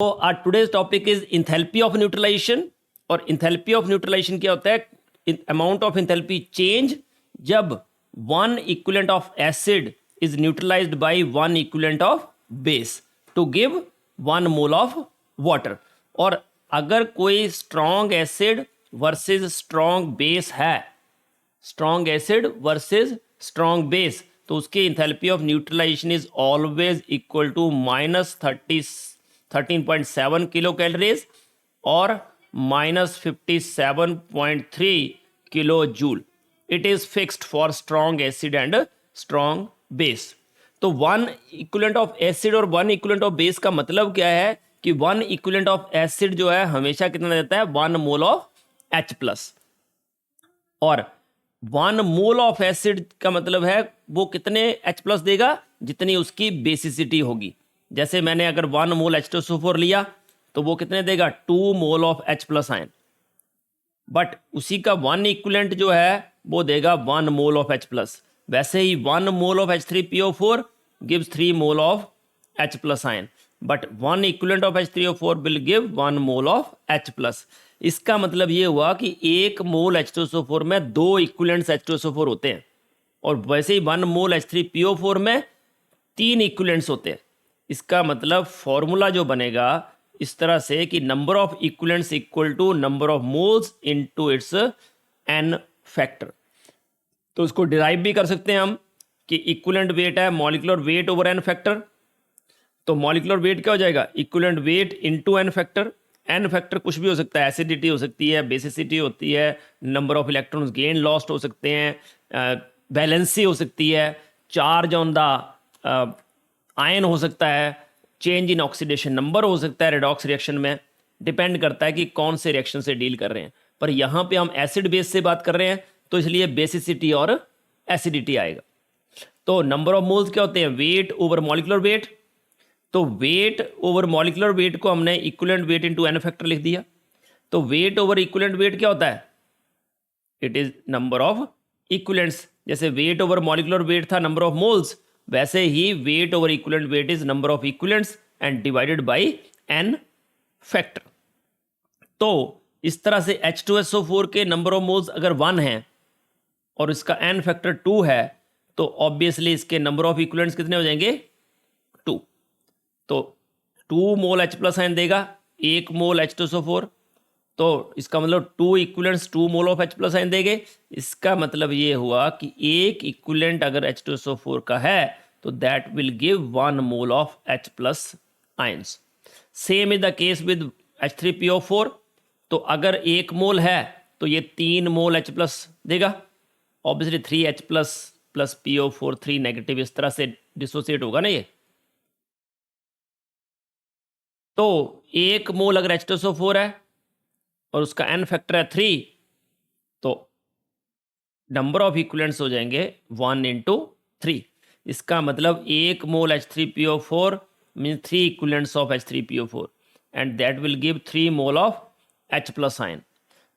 तो our today's topic is enthalpy of neutralization. और enthalpy of neutralization क्या होता है? अमाउंट ऑफ इंथैल्पी चेंज जब one equivalent of acid is neutralized by one equivalent of base to give one mole of water. और अगर कोई strong acid versus strong base है, strong acid versus strong base, तो उसकी enthalpy of neutralization is always equal to -13.7 kilo calories और -57.3 kilo joule. It is fixed for strong acid and strong base. तो one equivalent of acid और one equivalent of base का मतलब क्या है कि वन इक्विवेलेंट ऑफ एसिड जो है हमेशा कितना देता है? 1 मोल ऑफ H+। और 1 मोल ऑफ एसिड का मतलब है वो कितने H+ देगा? जितनी उसकी बेसिसिटी होगी। जैसे मैंने अगर 1 मोल H2SO4 लिया तो वो कितने देगा? 2 मोल ऑफ H+ आयन। बट उसी का 1 इक्विवेलेंट जो है वो देगा 1 मोल ऑफ H+। वैसे ही 1 mole of H3PO4 gives 3 mole of H+ ion, but 1 equivalent of H3O4 will give 1 mole of H+। इसका मतलब ये हुआ कि 1 मोल H2SO4 में 2 इक्विवेलेंट्स H2SO4 होते हैं, और वैसे ही 1 मोल H3PO4 में 3 इक्विवेलेंट्स होते हैं। इसका मतलब फॉर्मूला जो बनेगा इस तरह से कि number of equivalents equal to number of moles into its n factor. तो उसको डिराइव भी कर सकते हैं हम कि इक्विवेलेंट वेट है molecular weight over n factor. तो मॉलिक्यूलर वेट क्या हो जाएगा? Equivalent weight into n factor. n factor कुछ भी हो सकता है, एसिडिटी हो सकती है, बेसिसिटी होती है, number of electrons gain lost हो सकते हैं, वैलेंसी हो सकती है, चार्ज ऑन द आयन हो सकता है, चेंज इन ऑक्सीडेशन नंबर हो सकता है रेडॉक्स रिएक्शन में। डिपेंड करता है कि कौन से रिएक्शन से डील कर रहे हैं। पर यहाँ पे हम एसिड बेस से बात कर रहे हैं तो इसलिए बेसिसिटी और एसिडिटी आएगा। तो नंबर ऑफ मोल्स क्या होते हैं? Weight over molecular weight. तो वेट ओवर मॉलिक्यूलर वेट को हमने equivalent weight into n factor लिख दिया। तो वेट ओवर इक्विवेलेंट वेट क्या होता है? It is number of equivalents. जैसे वेट ओवर मॉलिक्यूलर वेट था नंबर ऑफ मोल्स, वैसे ही weight over equivalent weight is number of equivalents and divided by n factor. तो इस तरह से H2SO4 के नंबर ऑफ मोल्स अगर 1 है और इसका n फैक्टर 2 है तो ऑब्वियसली इसके नंबर ऑफ इक्विवेलेंट्स कितने हो जाएंगे? 2। तो 2 मोल H+ आयन देगा 1 मोल H2SO4। तो इसका मतलब 2 equivalents 2 mole of H+ ion देंगे। इसका मतलब ये हुआ कि एक इक्विवेलेंट अगर H2SO4 का है तो that will give 1 mole of H+ ions. Same is the case with H3PO4। तो अगर 1 मोल है तो ये 3 मोल H+ देगा। Obviously 3H+ plus PO4 3 negative, इस तरह से डिसोसिएट होगा ना ये। तो 1 मोल अगर H2SO4 है और उसका n फैक्टर है 3, तो नंबर ऑफ इक्विवेलेंट्स हो जाएंगे 1 इंटू 3। इसका मतलब 1 mole H3PO4 means 3 equivalents of H3PO4 and that will give 3 mole of H+ ion.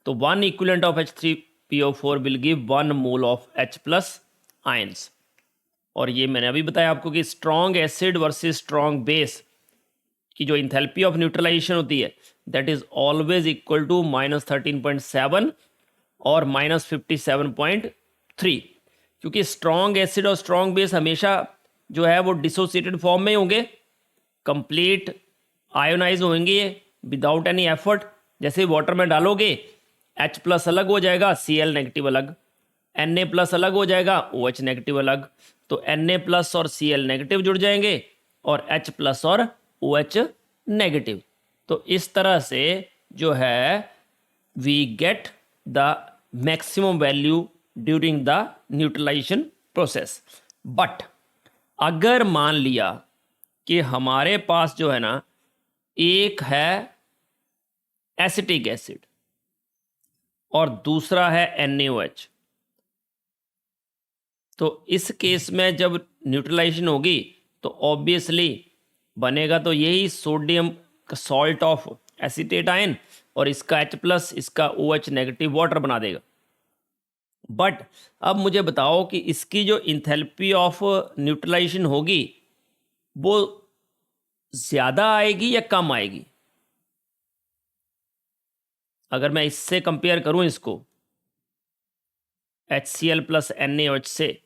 तो 1 equivalent of H3PO4 will give 1 mole of H+ ions. और ये मैंने अभी बताया आपको कि strong acid versus strong base की जो इंथैल्पी ऑफ न्यूट्रलाइजेशन होती है that is always equal to -13.7 और -57.3, क्योंकि स्ट्रॉन्ग एसिड और स्ट्रॉन्ग बेस हमेशा जो है वो डिसोसिएटेड फॉर्म में होंगे, कंप्लीट आयोनाइज होंगे विदाउट एनी एफर्ट। जैसे वाटर में डालोगे H+ अलग हो जाएगा, Cl नेगेटिव अलग, Na+ अलग हो जाएगा, OH नेगेटिव अलग। तो Na+ और Cl नेगेटिव जुड़ जाएंगे और H+ और OH नेगेटिव। तो इस तरह से जो है we get the maximum value during the neutralization process. But अगर मान लिया कि हमारे पास जो है ना एक है एसिटिक एसिड और दूसरा है NaOH, तो इस केस में जब न्यूट्रलाइजेशन होगी तो ऑब्वियसली बनेगा तो यही सोडियम का सॉल्ट ऑफ एसीटेट आयन और इसका H+, इसका OH नेगेटिव वाटर बना देगा। बट अब मुझे बताओ कि इसकी जो इंथैल्पी ऑफ न्यूट्रलाइजेशन होगी वो ज़्यादा आएगी या कम आएगी? अगर मैं इससे कंपेयर करूं इसको HCl प्लस NaOH से,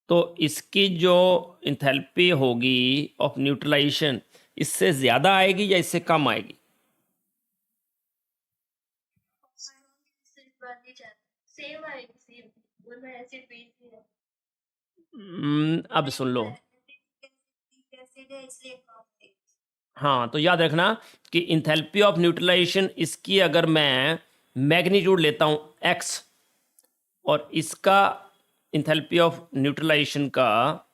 तो इसकी जो इंथैल्पी होगी ऑफ न्यूट्रलाइजेशन इससे ज़्यादा आएगी या इससे कम आएगी? सेम आएगी, सेम। दोनों एसिड बेस ही है। अब सुन लो, एसिड है इसलिए कम है। हाँ, तो याद रखना कि इंथैल्पी ऑफ न्यूट्रलाइजेशन इसकी अगर मैं मैग्नीट्यूड लेता हूँ x और इसका इंथैल्पी ऑफ न्यूट्रलाइजेशन का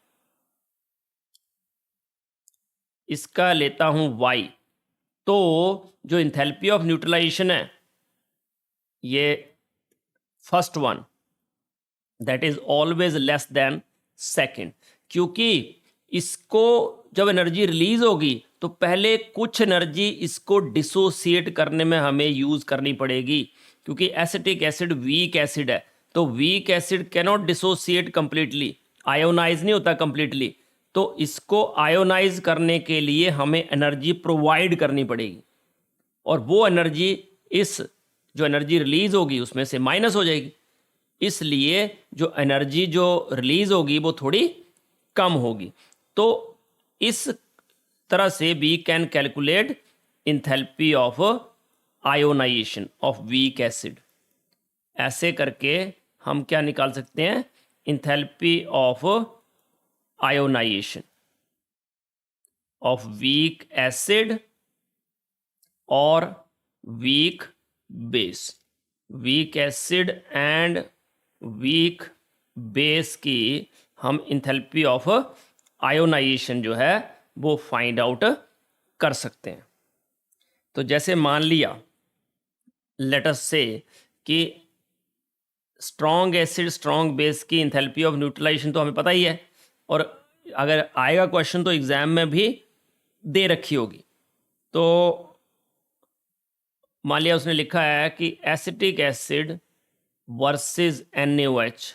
इसका लेता हूँ y, तो जो इंथैल्पी ऑफ न्यूट्रलाइजेशन है ये first one that is always less than second, क्योंकि इसको जब एनर्जी रिलीज होगी तो पहले कुछ एनर्जी इसको डिसोसिएट करने में हमें यूज करनी पड़ेगी, क्योंकि एसिटिक एसिड वीक एसिड है, तो weak acid cannot dissociate completely, ionize नहीं होता कंप्लीटली, तो इसको आयोनाइज करने के लिए हमें एनर्जी प्रोवाइड करनी पड़ेगी, और वो एनर्जी इस जो एनर्जी रिलीज होगी उसमें से माइनस हो जाएगी, इसलिए जो एनर्जी जो रिलीज होगी वो थोड़ी कम होगी। तो इस तरह से we can calculate enthalpy of ionization of weak acid. ऐसे करके हम क्या निकाल सकते हैं? Enthalpy of ionization of weak acid और weak base. Weak acid and weak base की हम इंथैल्पी ऑफ आयोनाइजेशन जो है वो फाइंड आउट कर सकते हैं। तो जैसे मान लिया लेट अस से कि स्ट्रॉन्ग एसिड स्ट्रॉन्ग बेस की इंथैल्पी ऑफ न्यूट्रलाइजेशन तो हमें पता ही है, और अगर आएगा क्वेश्चन तो एग्जाम में भी दे रखी होगी। तो मान लिया उसने लिखा है कि एसिटिक एसिड वर्सेस NaOH,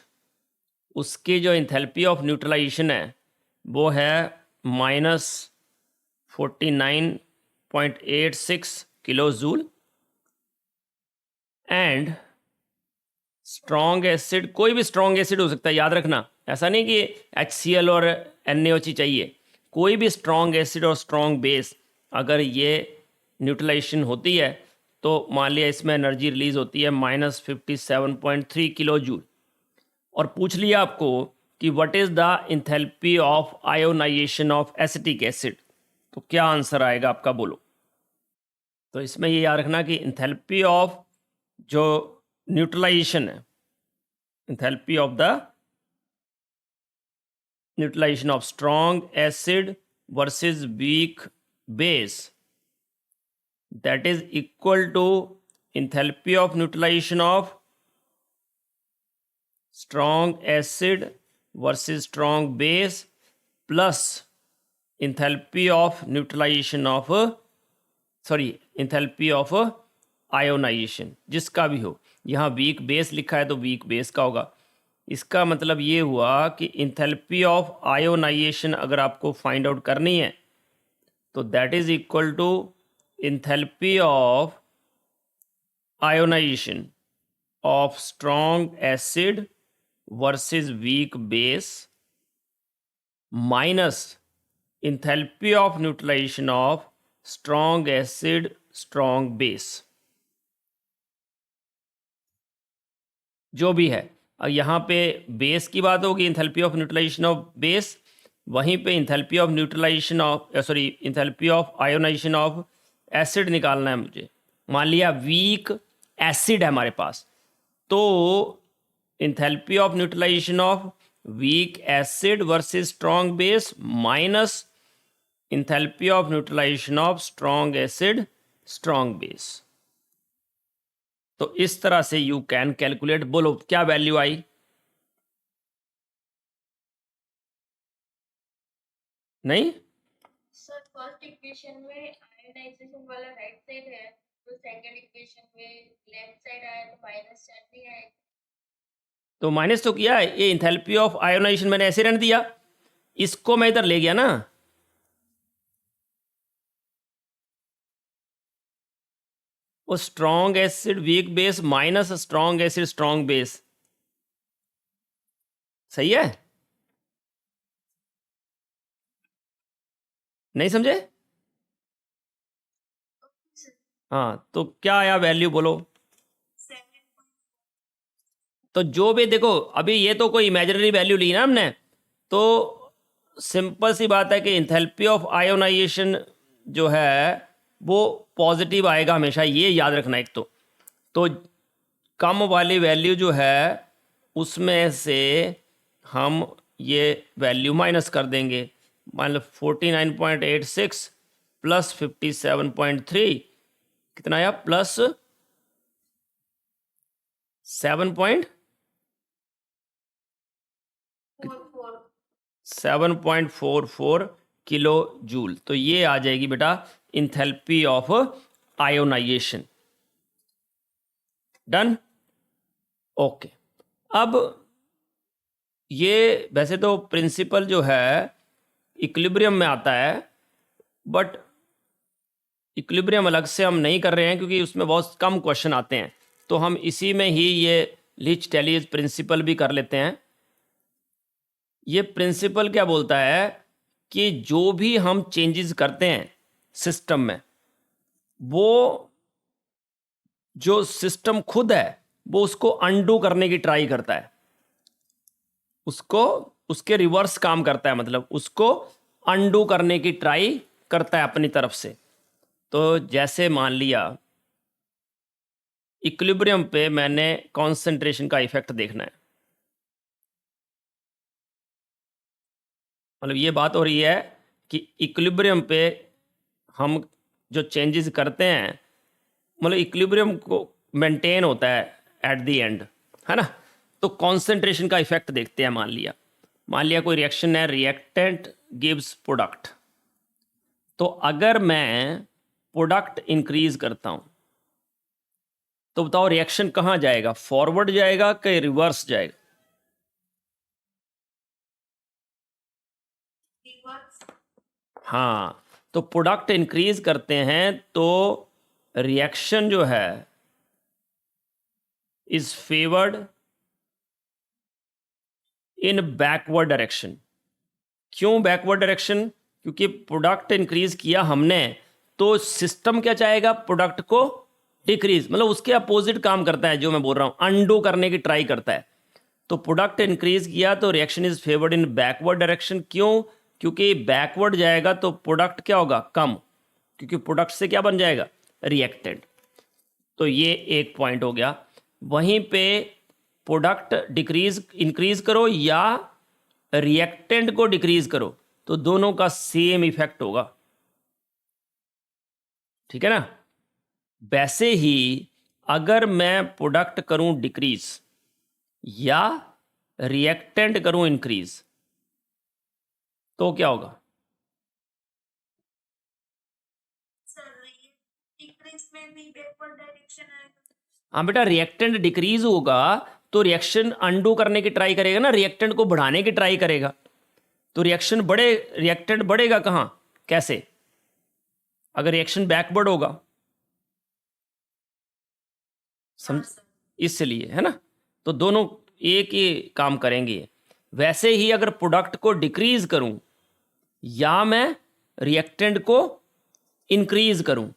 उसकी जो इंथैल्पी ऑफ न्यूट्रलाइजेशन है वो है -49.86 kilo joule, and strong acid कोई भी स्ट्रॉन्ग एसिड हो सकता है, याद रखना, ऐसा नहीं कि HCl और NaOH ही चाहिए, कोई भी स्ट्रॉन्ग एसिड और स्ट्रॉन्ग बेस अगर ये न्यूट्रलाइजेशन होती है तो मान लिया इसमें एनर्जी रिलीज होती है -57.3 किलो जूल, और पूछ लिया आपको कि what is the enthalpy of ionization of acetic acid, तो क्या आंसर आएगा आपका, बोलो। तो इसमें ये याद रखना कि इंथैल्पी ऑफ जो न्यूट्रलाइजेशन है, enthalpy of the neutralization of strong acid versus weak base, that is equal to enthalpy of neutralization of strong acid versus strong base plus enthalpy of neutralization of enthalpy of ionization, जिसका भी हो। यहाँ weak base लिखा है तो weak base का होगा। इसका मतलब ये हुआ कि इंथैल्पी ऑफ आयोनाइजेशन अगर आपको फाइंड आउट करनी है तो that is equal to enthalpy of ionization of strong acid versus weak base minus enthalpy of neutralization of strong acid strong base, जो भी है। और यहाँ पे बेस की बात होगी, enthalpy of neutralization of base, वहीं पे enthalpy of neutralization of enthalpy of ionization of acid निकालना है मुझे। मान लिया वीक एसिड है हमारे पास, तो enthalpy of neutralization of weak acid versus strong base minus enthalpy of neutralization of strong acid strong base. तो इस तरह से यू कैन कैलकुलेट। बोलो क्या वैल्यू आई? नहीं, सर फर्स्ट इक्वेशन में आयोनाइजेशन वाला राइट साइड है, तो सेकंड इक्वेशन में लेफ्ट साइड आया तो माइनस साइन भी आएगा। तो माइनस तो किया है, ये इंथैल्पी ऑफ आयोनाइजेशन मैंने ऐसे रहने दिया, इसको मैं इधर ले गया ना, वो strong acid weak base minus strong acid strong base, सही है? नहीं समझे? हाँ, तो क्या आया वैल्यू बोलो? तो जो भी देखो, अभी ये तो कोई इमेजिनरी वैल्यू ली ना हमने, तो सिंपल सी बात है कि इंथैल्पी ऑफ आयोनाइजेशन जो है वो पॉजिटिव आएगा हमेशा, ये याद रखना एक तो कम वाली वैल्यू जो है उसमें से हम ये वैल्यू माइनस कर देंगे। मान लो 49.86 प्लस 57.3 कितना आया? Plus 7.44 kilo joule. तो ये आ जाएगी बेटा enthalpy of ionization. Done? Okay. अब ये वैसे तो प्रिंसिपल जो है इक्विलिब्रियम में आता है, बट इक्विलिब्रियम अलग से हम नहीं कर रहे हैं क्योंकि उसमें बहुत कम क्वेश्चन आते हैं, तो हम इसी में ही ये लीच टैलीज प्रिंसिपल भी कर लेते हैं। ये प्रिंसिपल क्या बोलता है कि जो भी हम चेंजेस करते हैं सिस्टम में, वो जो सिस्टम खुद है वो उसको अनडू करने की ट्राई करता है, उसको उसके रिवर्स काम करता है, मतलब उसको अनडू करने की ट्राई करता है अपनी तरफ से। तो जैसे मान लिया इक्विलिब्रियम पे मैंने कंसंट्रेशन का इफेक्ट देखना है, मतलब ये बात हो रही है कि इक्विलिब्रियम पे हम जो चेंजेस करते हैं, मतलब इक्विलिब्रियम को मेंटेन होता है एट द एंड, है ना? तो कंसंट्रेशन का इफेक्ट देखते हैं। मान लिया कोई रिएक्शन है, रिएक्टेंट गिव्स प्रोडक्ट, तो अगर मैं प्रोडक्ट इंक्रीज करता हूं तो बताओ रिएक्शन कहां जाएगा? फॉरवर्ड जाएगा कि रिवर्स जाएगा? हाँ, तो प्रोडक्ट इंक्रीज करते हैं तो रिएक्शन जो है is favoured in backward direction. क्यों बैकवर्ड डायरेक्शन? क्योंकि प्रोडक्ट इंक्रीज किया हमने, तो सिस्टम क्या चाहेगा? प्रोडक्ट को डिक्रीज, मतलब उसके अपोजिट काम करता है, जो मैं बोल रहा हूं अनडू करने की ट्राई करता है। तो प्रोडक्ट इंक्रीज किया तो reaction is favoured in backward direction. क्यों? क्योंकि बैकवर्ड जाएगा तो प्रोडक्ट क्या होगा? कम, क्योंकि प्रोडक्ट से क्या बन जाएगा? रिएक्टेंट। तो ये एक पॉइंट हो गया। वहीं पे प्रोडक्ट डिक्रीज इंक्रीज करो या रिएक्टेंट को डिक्रीज करो तो दोनों का सेम इफेक्ट होगा, ठीक है ना? वैसे ही अगर मैं प्रोडक्ट करूं डिक्रीज या रिएक्टेंट करूं इंक्रीज तो क्या होगा? हाँ बेटा, रिएक्टेंट डिक्रीज होगा तो रिएक्शन अनडू करने की ट्राई करेगा ना, रिएक्टेंट को बढ़ाने की ट्राई करेगा। तो रिएक्टेंट बढ़ेगा कहाँ? कैसे? अगर रिएक्शन बैकवर्ड होगा, समझ? इसलिए, है ना? तो दोनों एक ही काम करेंगे। वैसे ही अगर प्रोडक्ट को डिक्रीज करूं या मैं रिएक्टेंट को इंक्रीज करूं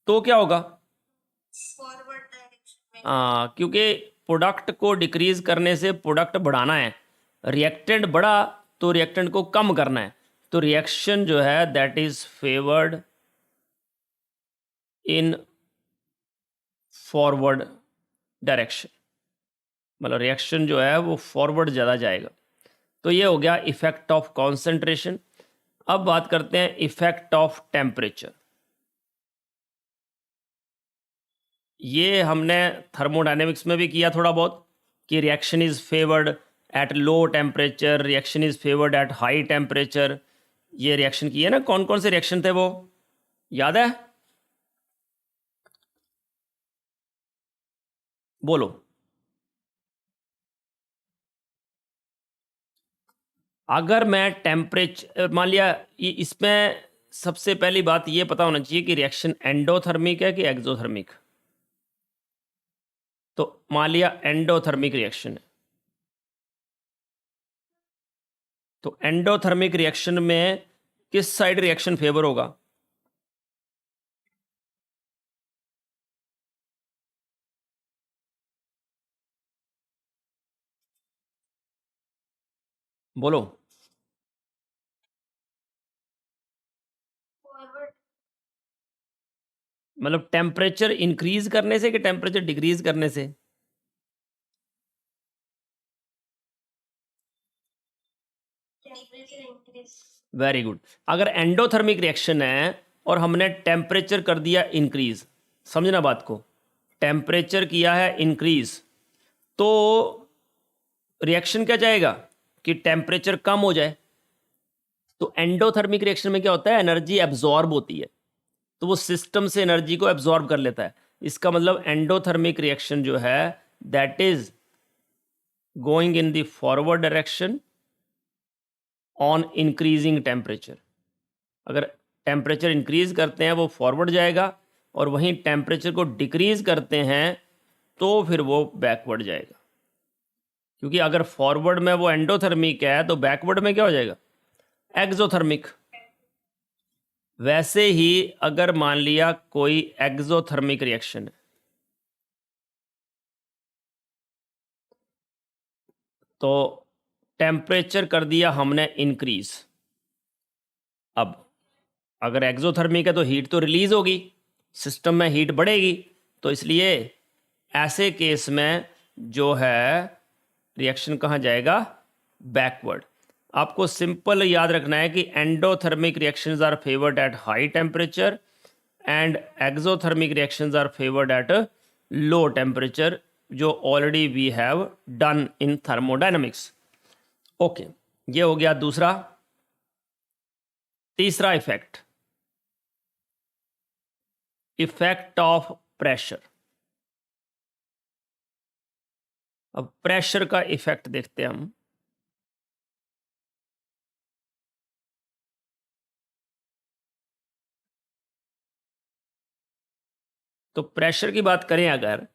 तो क्या होगा? फॉरवर्ड डायरेक्शन में। क्योंकि प्रोडक्ट को डिक्रीज करने से प्रोडक्ट बढ़ाना है, रिएक्टेंट बढ़ा तो रिएक्टेंट को कम करना है। तो रिएक्शन जो है that is favoured in forward direction, मतलब रिएक्शन जो है वो फॉरवर्ड ज़्यादा जाएगा। तो ये हो गया इफेक्ट ऑफ कॉन्सेंट्रेशन। अब बात करते हैं इफेक्ट ऑफ टेम्परेचर। ये हमने थर्मोडायनेमिक्स में भी किया थोड़ा बहुत कि reaction is favoured at low temperature, reaction is favoured at high temperature. ये रिएक्शन किए ना, कौन कौन से रिएक्शन थे वो याद है? बोलो। अगर मैं टेम्परेचर मान लिया इसमें सबसे पहली बात ये पता होना चाहिए कि रिएक्शन एंडोथर्मिक है कि एक्सोथर्मिक। तो मान लिया एंडोथर्मिक रिएक्शन है, तो एंडोथर्मिक रिएक्शन में किस साइड रिएक्शन फेवर होगा? बोलो। फॉरवर्ड। मतलब टेम्परेचर इंक्रीज करने से कि टेम्परेचर डिक्रीज करने से? Temperature increase. Very good. अगर एंडोथर्मिक रिएक्शन है और हमने टेम्परेचर कर दिया इंक्रीज, समझना बात को, टेम्परेचर किया है इंक्रीज, तो रिएक्शन क्या जाएगा कि टेम्परेचर कम हो जाए। तो एंडोथर्मिक रिएक्शन में क्या होता है, एनर्जी एब्जॉर्ब होती है, तो वो सिस्टम से एनर्जी को एब्जॉर्ब कर लेता है। इसका मतलब एंडोथर्मिक रिएक्शन जो है that is going in the forward direction on increasing temperature. अगर टेम्परेचर इंक्रीज करते हैं वो फॉरवर्ड जाएगा, और वहीं टेम्परेचर को डिक्रीज करते हैं तो फिर वो बैकवर्ड जाएगा। क्योंकि अगर फॉरवर्ड में वो एंडोथर्मिक है तो बैकवर्ड में क्या हो जाएगा, एक्सोथर्मिक। वैसे ही अगर मान लिया कोई एक्सोथर्मिक रिएक्शन है, तो टेम्परेचर कर दिया हमने इंक्रीज। अब अगर एक्सोथर्मिक है तो हीट तो रिलीज होगी, सिस्टम में हीट बढ़ेगी, तो इसलिए ऐसे केस में जो है रिएक्शन कहाँ जाएगा, बैकवर्ड। आपको सिंपल याद रखना है कि endothermic reactions are favoured at high temperature and exothermic reactions are favoured at low temperature, जो already we have done in thermodynamics. Okay, ये हो गया दूसरा। तीसरा इफेक्ट, इफेक्ट ऑफ प्रेशर। अब प्रेशर का इफेक्ट देखते हैं हम। तो प्रेशर की बात करें अगर,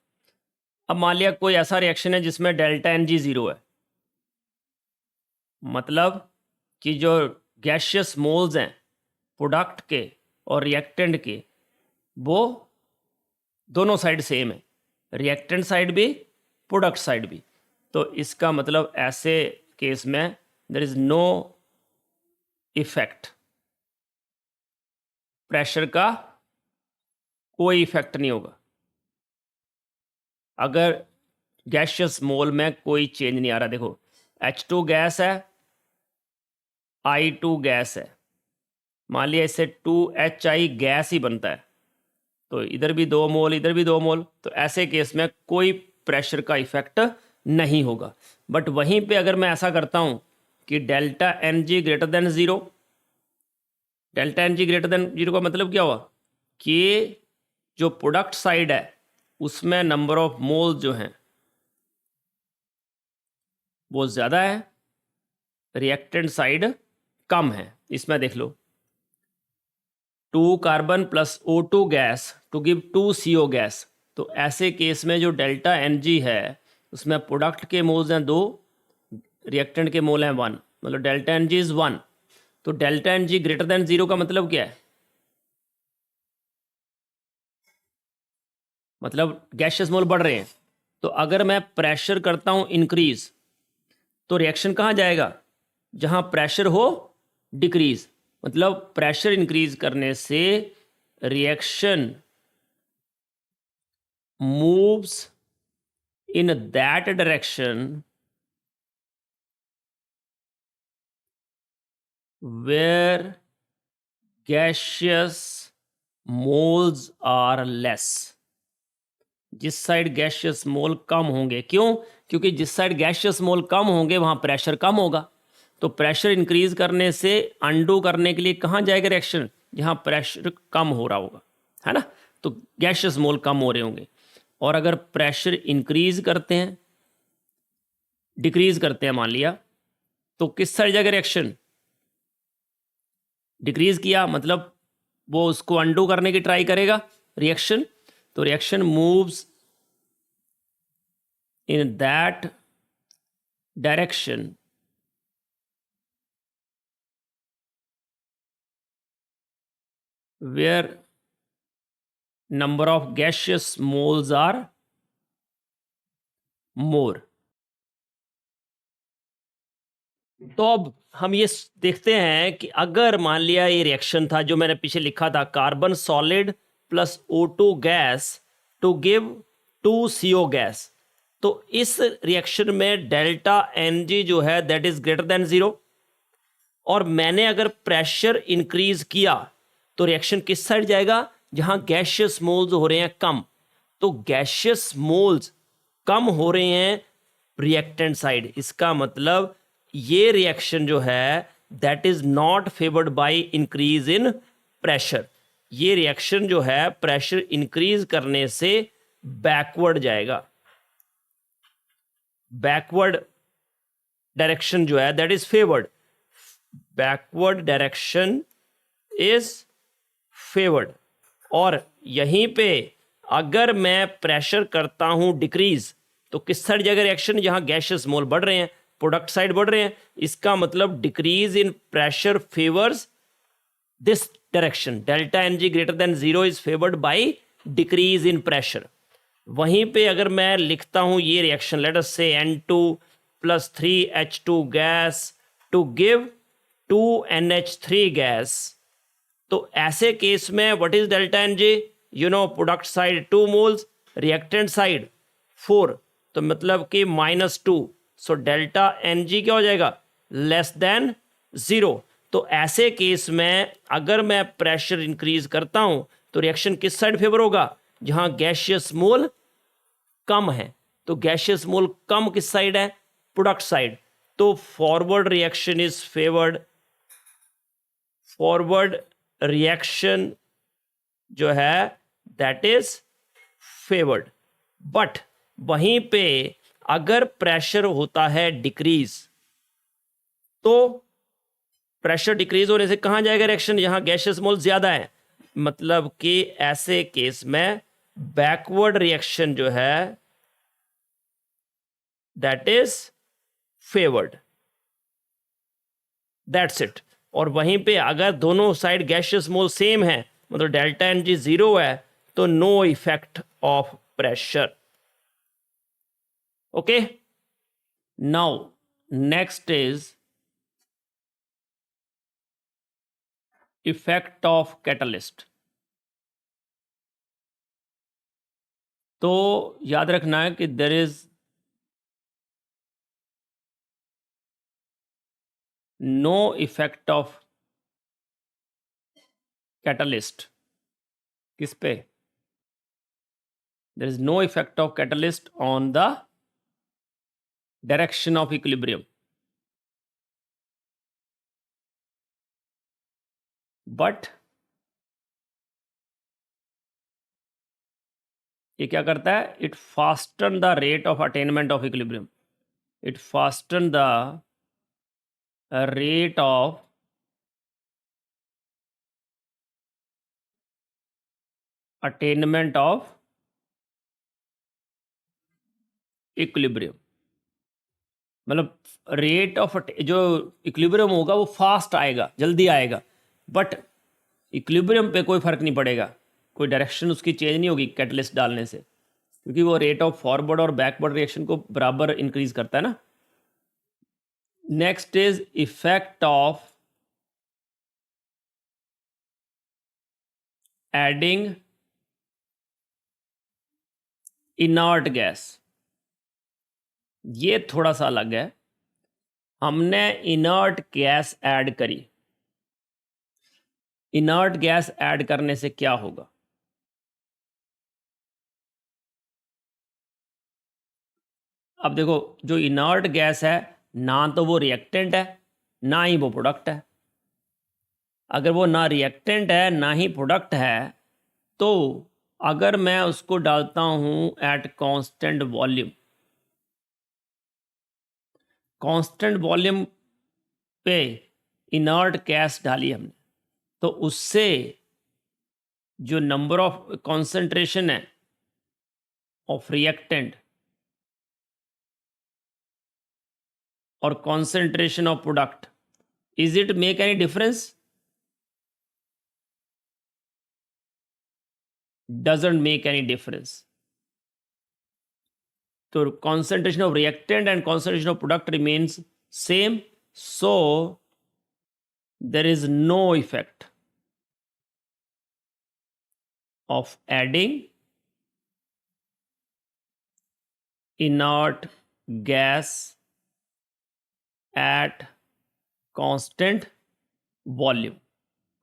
अब मान लिया कोई ऐसा रिएक्शन है जिसमें डेल्टा एन जी जीरो है, मतलब कि जो गैशियस मोल्स हैं प्रोडक्ट के और रिएक्टेंट के, वो दोनों साइड सेम है, रिएक्टेंट साइड भी प्रोडक्ट साइड भी। तो इसका मतलब ऐसे केस में there is no effect, pressure का कोई इफेक्ट नहीं होगा। अगर गैशियस मोल में कोई चेंज नहीं आ रहा, देखो H2 गैस है, I2 गैस है, मान लिया इससे 2HI गैस ही बनता है, तो इधर भी 2 मोल इधर भी 2 मोल, तो ऐसे केस में कोई प्रेशर का इफेक्ट नहीं होगा। बट वहीं पे अगर मैं ऐसा करता हूं कि delta N G greater than zero, delta N G greater than zero का मतलब क्या हुआ कि जो प्रोडक्ट साइड है उसमें नंबर ऑफ मोल जो हैं वो ज़्यादा है, रिएक्टेंट साइड कम है। इसमें देख लो 2 carbon plus O2 gas to give 2 CO gas, तो ऐसे केस में जो डेल्टा एन जी है उसमें प्रोडक्ट के मोल्स हैं 2, रिएक्टेंट के मोल हैं 1, मतलब डेल्टा एन जी इज़ 1। तो delta N G greater than zero का मतलब क्या है, मतलब गैशियस मोल बढ़ रहे हैं। तो अगर मैं प्रेशर करता हूं इंक्रीज, तो रिएक्शन कहाँ जाएगा, जहां प्रेशर हो डिक्रीज, मतलब प्रेशर इंक्रीज करने से reaction moves in that direction where gaseous moles are less, जिस साइड गैशियस मोल कम होंगे। क्यों, क्योंकि जिस साइड गैशियस मोल कम होंगे वहां प्रेशर कम होगा। तो प्रेशर इंक्रीज करने से अंडू करने के लिए कहाँ जाएगा रिएक्शन, जहां प्रेशर कम हो रहा होगा, है ना। तो गैशियस मोल कम हो रहे होंगे। और अगर प्रेशर इंक्रीज करते हैं, डिक्रीज करते हैं मान लिया, तो किस साइड जाएगा रिएक्शन, डिक्रीज किया मतलब वो उसको अंडू करने की ट्राई करेगा रिएक्शन, तो reaction moves in that direction where number of gaseous moles are more। तो अब हम ये देखते हैं कि अगर मान लिया ये रिएक्शन था जो मैंने पीछे लिखा था, carbon solid plus O2 gas to give 2CO gas, तो इस रिएक्शन में डेल्टा Ng जो है दैट इज ग्रेटर देन 0, और मैंने अगर प्रेशर इंक्रीज किया तो रिएक्शन किस साइड जाएगा, जहां गैशियस मोल्स हो रहे हैं कम, तो गैशियस मोल्स कम हो रहे हैं रिएक्टेंट साइड। इसका मतलब ये रिएक्शन जो है that is not favoured by increase in pressure. ये रिएक्शन जो है प्रेशर इंक्रीज करने से बैकवर्ड जाएगा, बैकवर्ड डायरेक्शन जो है that is favoured, backward direction is favoured. और यहीं पे अगर मैं प्रेशर करता हूं डिक्रीज तो किस साइड जाएगा रिएक्शन, जहां गैशियस मोल बढ़ रहे हैं, प्रोडक्ट साइड बढ़ रहे हैं। इसका मतलब decrease in pressure favours this direction, delta Ng greater than 0 is favoured by decrease in pressure. वहीं पे अगर मैं लिखता हूं ये reaction, late us say N2 plus 3H2 gas to give 2NH3 gas, तो ऐसे केस में what is delta Ng, you know product side 2 moles, reactant side 4, तो मतलब कि -2, सो डेल्टा Ng क्या हो जाएगा, लेस देन 0। तो ऐसे केस में अगर मैं प्रेशर इंक्रीज करता हूं तो रिएक्शन किस साइड फेवर होगा, जहां गैशियस मोल कम है। तो गैशियस मोल कम किस साइड है, प्रोडक्ट साइड, तो forward reaction is favoured, forward reaction जो है दैट इज फेवर्ड। बट वहीं पे अगर प्रेशर होता है डिक्रीज, तो प्रेशर डिक्रीज होने से कहां जाएगा रिएक्शन, जहां गैशियस मोल ज्यादा है, मतलब कि ऐसे केस में बैकवर्ड रिएक्शन जो है that is favoured, that's it. और वहीं पे अगर दोनों साइड गैशियस मोल सेम है, मतलब डेल्टा Ng 0 है, तो no effect of pressure. Okay, now next is effect of catalyst. तो याद रखना है कि there is no effect of catalyst, किस पे, there is no effect of catalyst on the direction of equilibrium, but ये क्या करता है, it fasten the rate of attainment of equilibrium, it fasten the rate of attainment of equilibrium, मतलब rate of जो equilibrium होगा वो fast आएगा, जल्दी आएगा, बट इक्विलिब्रियम पे कोई फर्क नहीं पड़ेगा, कोई डायरेक्शन उसकी चेंज नहीं होगी कैटलिस्ट डालने से, क्योंकि वो रेट ऑफ फॉरवर्ड और बैकवर्ड रिएक्शन को बराबर इंक्रीज करता है ना। Next is effect of adding inert gas. ये थोड़ा सा अलग है, हमने इनर्ट गैस ऐड करी, इनर्ट गैस ऐड करने से क्या होगा, अब देखो जो इनर्ट गैस है ना तो वो रिएक्टेंट है ना ही वो प्रोडक्ट है। अगर वो ना रिएक्टेंट है ना ही प्रोडक्ट है, तो अगर मैं उसको डालता हूं at constant volume, constant volume पे इनर्ट गैस डाली हमने, तो उससे जो नंबर ऑफ कॉन्सेंट्रेशन है ऑफ रिएक्टेंट और concentration of product, is it make any difference? Doesn't make any difference. तो concentration of reactant and concentration of product remains same, so there is no effect of adding inert gas at constant volume.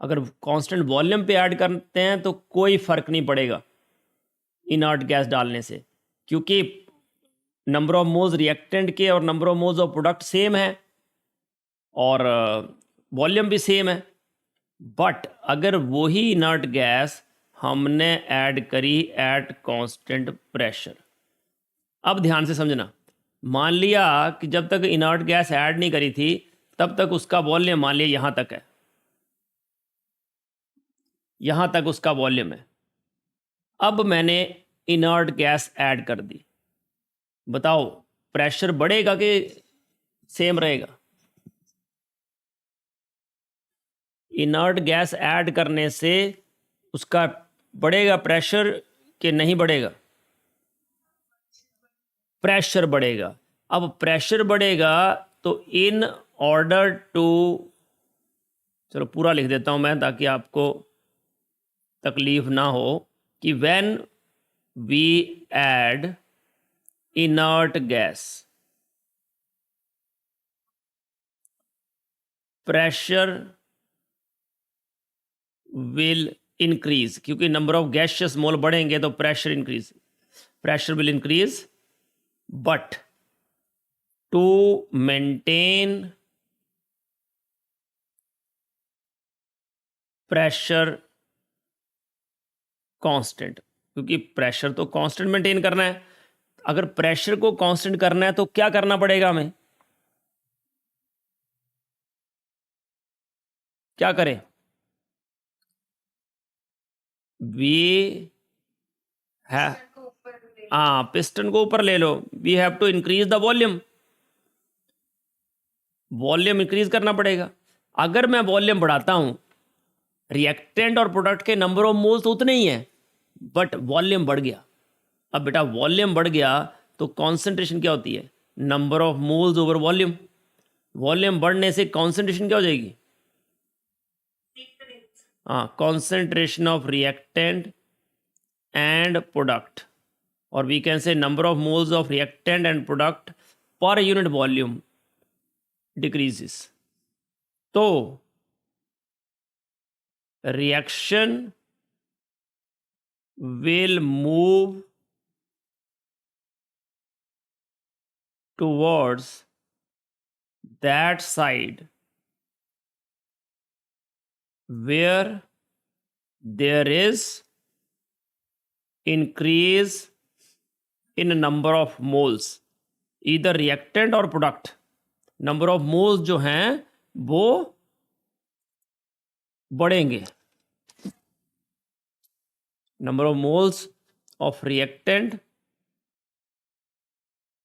अगर constant volume पे add करते हैं तो कोई फर्क नहीं पड़ेगा इनर्ट गैस डालने से, क्योंकि नंबर ऑफ मोल्स रिएक्टेंट के और number of moles of product same है और वॉल्यूम भी सेम है. बट अगर वही इनर्ट गैस हमने ऐड करी एट कांस्टेंट प्रेशर. अब ध्यान से समझना, मान लिया कि जब तक इनर्ट गैस ऐड नहीं करी थी तब तक उसका वॉल्यूम मान लिया यहाँ तक है, यहाँ तक उसका वॉल्यूम है. अब मैंने इनर्ट गैस ऐड कर दी, बताओ प्रेशर बढ़ेगा कि सेम रहेगा? इनर्ट गैस ऐड करने से उसका बढ़ेगा प्रेशर कि नहीं बढ़ेगा? प्रेशर बढ़ेगा. अब प्रेशर बढ़ेगा तो इन ऑर्डर टू, चलो पूरा लिख देता हूं मैं ताकि आपको तकलीफ ना हो, कि when we add inert gas, pressure will increase, क्योंकि नंबर ऑफ गैसियस मोल बढ़ेंगे तो pressure will increase. But to maintain pressure constant, क्योंकि प्रेशर तो कांस्टेंट मेंटेन करना है. अगर प्रेशर को कांस्टेंट करना है तो क्या करना पड़ेगा हमें? क्या करें? वी है, हाँ, पिस्टन को ऊपर ले लो. We have to increase the volume. Volume increase करना पड़ेगा. अगर मैं वॉल्यूम बढ़ाता हूं, रिएक्टेंट और प्रोडक्ट के नंबर ऑफ मोल्स तो उतने ही हैं, बट वॉल्यूम बढ़ गया. अब बेटा वॉल्यूम बढ़ गया तो कॉन्सेंट्रेशन क्या होती है? Number of moles over volume. Volume बढ़ने से कॉन्सेंट्रेशन क्या हो जाएगी? हाँ, concentration of reactant and product, और we can say number of moles of reactant and product per unit volume decreases. तो reaction will move towards that side where there is increase in number of moles, either reactant or product. Number of moles जो हैं वो बढ़ेंगे. Number of moles of reactant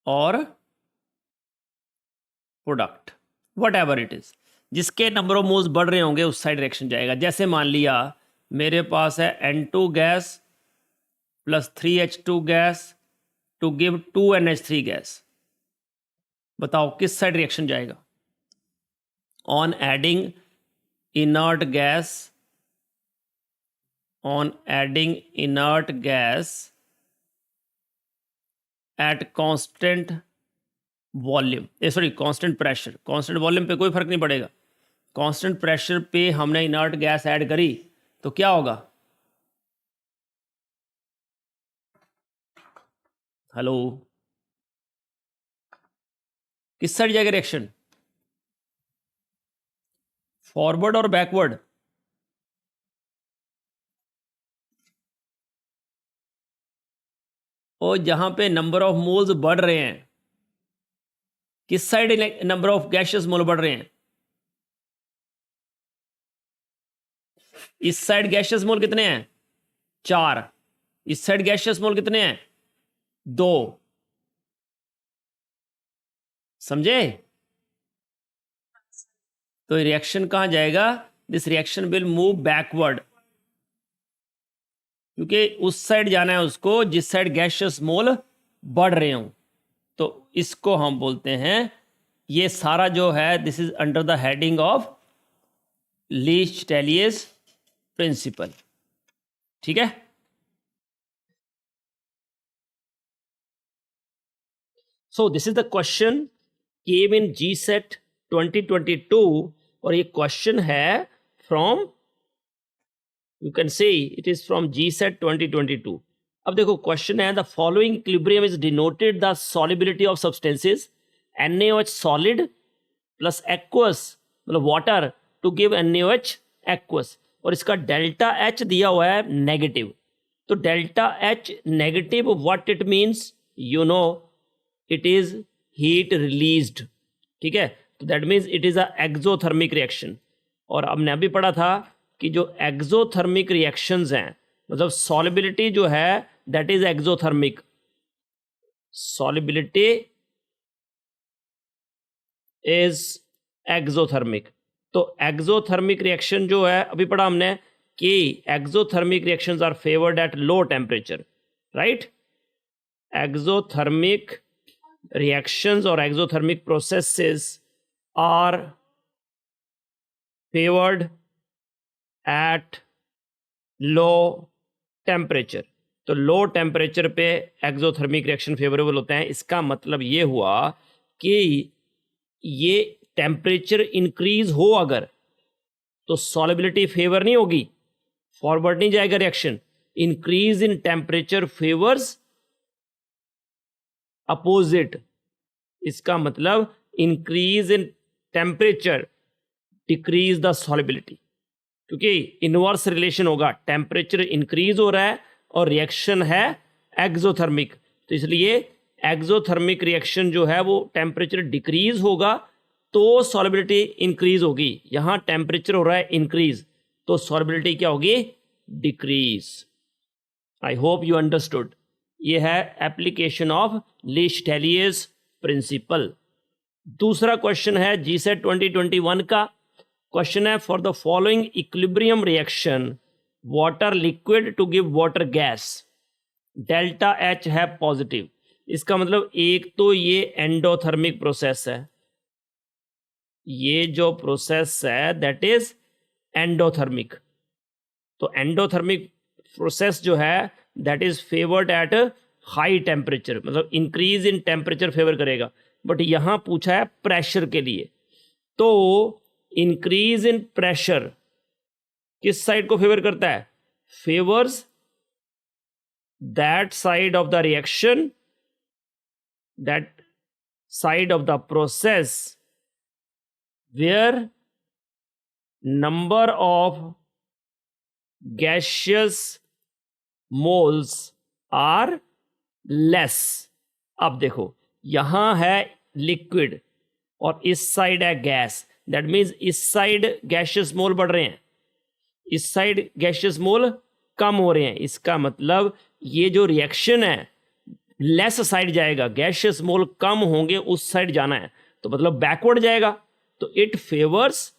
और product, whatever it is, जिसके number of moles बढ़ रहे होंगे उस साइड रिएक्शन जाएगा. जैसे मान लिया मेरे पास है N2 gas plus 3H2 gas to give 2NH3 gas. बताओ किस साइड रिएक्शन जाएगा? On adding inert gas, on adding inert gas at constant volume, constant pressure. constant volume पे कोई फर्क नहीं पड़ेगा. constant pressure पे हमने inert gas ऐड करी तो क्या होगा? हेलो, किस साइड जाएगा रिएक्शन? फॉरवर्ड और बैकवर्ड? और जहां पे नंबर ऑफ मोल्स बढ़ रहे हैं, किस साइड नंबर ऑफ गैसियस मोल बढ़ रहे हैं? इस साइड गैशियस मोल कितने हैं 4, इस साइड गैशियस मोल कितने हैं 2, समझे? तो रिएक्शन कहां जाएगा, this reaction will move backward, क्योंकि उस साइड जाना है उसको जिस साइड गैशियस मोल बढ़ रहे हों। तो इसको हम बोलते हैं, ये सारा जो है this is under the heading of लीच-टैलियस principle, ठीक है। So this is the question came in GSET 2022 और ये क्वेश्चन है from, you can say it is from GSET 2022। अब देखो क्वेश्चन है, the following equilibrium is denoted the solubility of substances NaOH solid plus aqueous मतलब water to give NaOH aqueous, और इसका delta H दिया हुआ है नेगेटिव। तो delta H negative what it means, you know it is heat released, ठीक है। तो that means it is a exothermic reaction. और हमने अभी पढ़ा था कि जो एक्सोथर्मिक रिएक्शंस हैं मतलब सॉलिबिलिटी जो है that is exothermic, solubility is exothermic. तो एक्सोथर्मिक रिएक्शन जो है अभी पढ़ा हमने कि exothermic reactions are favoured at low temperature, right. Exothermic reactions or exothermic processes are favored at low temperature। तो लो टेम्परेचर पे एक्सोथर्मिक रिएक्शन फेवरेबल होते हैं। इसका मतलब ये हुआ कि ये टेम्परेचर इंक्रीज हो अगर तो सॉलिबिलिटी फेवर नहीं होगी, फॉरवर्ड नहीं जाएगा reaction. Increase in temperature favours opposite, इसका मतलब increase in temperature decrease the solubility, क्योंकि इनवर्स रिलेशन होगा, टेम्परेचर इंक्रीज हो रहा है और रिएक्शन है एक्सोथर्मिक। तो इसलिए एक्सोथर्मिक रिएक्शन जो है वो टेम्परेचर डिक्रीज होगा तो सॉलिबिलिटी इंक्रीज होगी। यहाँ टेम्परेचर हो रहा है इंक्रीज तो सॉलिबिलिटी क्या होगी, decrease. I hope you understood. ये है एप्लीकेशन ऑफ लीच-टैलियस प्रिंसिपल। दूसरा क्वेश्चन है GSET 2021 का क्वेश्चन है, for the following equilibrium reaction water liquid to give water gas delta H है पॉजिटिव। इसका मतलब एक तो ये एंडोथर्मिक प्रोसेस है, ये जो प्रोसेस है दैट इज एंडोथर्मिक। तो एंडोथर्मिक प्रोसेस जो है that is favoured at high temperature, मतलब इंक्रीज इन टेम्परेचर फेवर करेगा। बट यहां पूछा है प्रेशर के लिए, तो इंक्रीज इन प्रेशर किस साइड को फेवर करता है, favours that side of the reaction, that side of the process where number of gaseous moles are less। अब देखो यहां है लिक्विड और इस साइड है गैस, दैट मीन्स इस साइड गैशियस मोल बढ़ रहे हैं, इस साइड गैशियस मोल कम हो रहे हैं। इसका मतलब ये जो रिएक्शन है लेस साइड जाएगा, गैशियस मोल कम होंगे उस साइड जाना है, तो मतलब बैकवर्ड जाएगा। तो it favours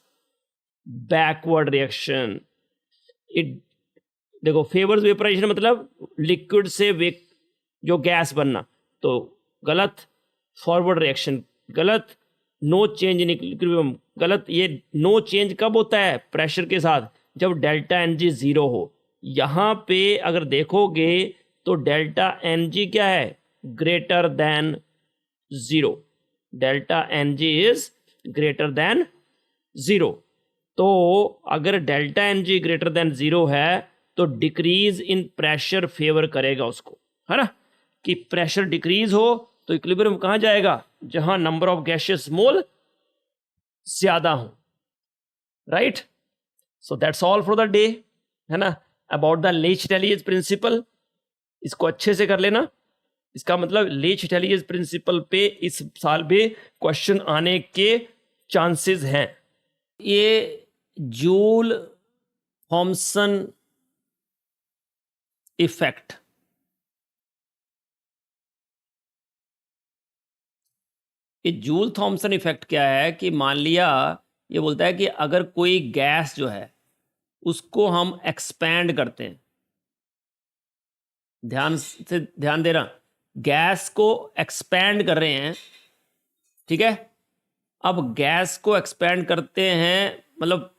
backward reaction. It देखो फेवर्स वेपराइजेशन मतलब लिक्विड से जो गैस बनना, तो गलत, फॉरवर्ड रिएक्शन गलत, नो चेंज इन इक्विलिब्रियम गलत। ये नो चेंज कब होता है प्रेशर के साथ, जब डेल्टा NG 0 हो। यहाँ पे अगर देखोगे तो डेल्टा NG क्या है, greater than 0, delta NG is greater than 0। तो अगर डेल्टा NG ग्रेटर देन 0 है तो डिक्रीज इन प्रेशर फेवर करेगा उसको, है ना, कि प्रेशर डिक्रीज हो तो इक्विलिब्रियम कहां जाएगा, जहां नंबर ऑफ गैशियस मोल ज्यादा हो, right. So that's all for the day, है ना, अबाउट द लीच-टैलियस प्रिंसिपल। इसको अच्छे से कर लेना। इसका मतलब लीच-टैलियस प्रिंसिपल पे इस साल भी क्वेश्चन आने के चांसेस हैं। ये जूल थॉमसन इफेक्ट। ये जूल थॉमसन इफेक्ट क्या है कि मान लिया, ये बोलता है कि अगर कोई गैस जो है उसको हम एक्सपैंड करते हैं, ध्यान से ध्यान देना, गैस को एक्सपैंड कर रहे हैं, ठीक है। अब गैस को एक्सपैंड करते हैं, मतलब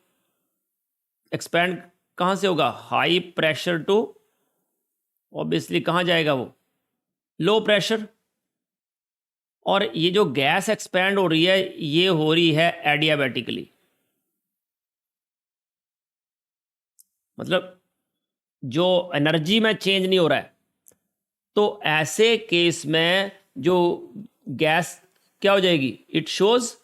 एक्सपैंड कहाँ से होगा, हाई प्रेशर टू, ऑब्वियसली कहाँ जाएगा वो, लो प्रेशर। और ये जो गैस एक्सपैंड हो रही है ये हो रही है एडियाबैटिकली, मतलब जो एनर्जी में चेंज नहीं हो रहा है। तो ऐसे केस में जो गैस क्या हो जाएगी, इट शोज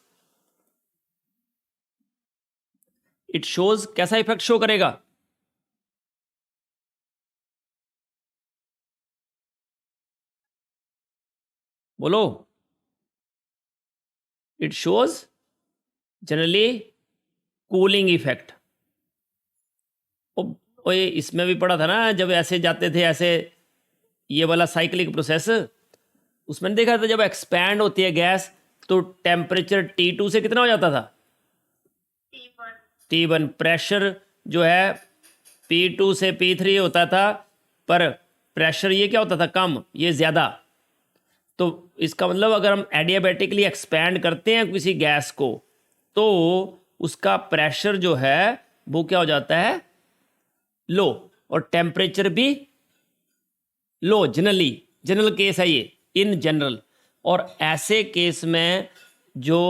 कैसा इफेक्ट शो करेगा, बोलो। It shows generally cooling effect. ये इसमें भी पढ़ा था ना, जब ऐसे जाते थे ऐसे, ये वाला साइक्लिक प्रोसेस, उसमें देखा था जब एक्सपैंड होती है गैस तो टेम्परेचर T2 से कितना हो जाता था, T1। प्रेशर जो है P2 से P3 होता था, पर प्रेशर ये क्या होता था, कम, ये ज़्यादा। तो इसका मतलब अगर हम एडियाबैटिकली एक्सपैंड करते हैं किसी गैस को तो उसका प्रेशर जो है वो क्या हो जाता है, लो, और टेम्परेचर भी लो। जनरल केस है ये, इन जनरल। और ऐसे केस में जो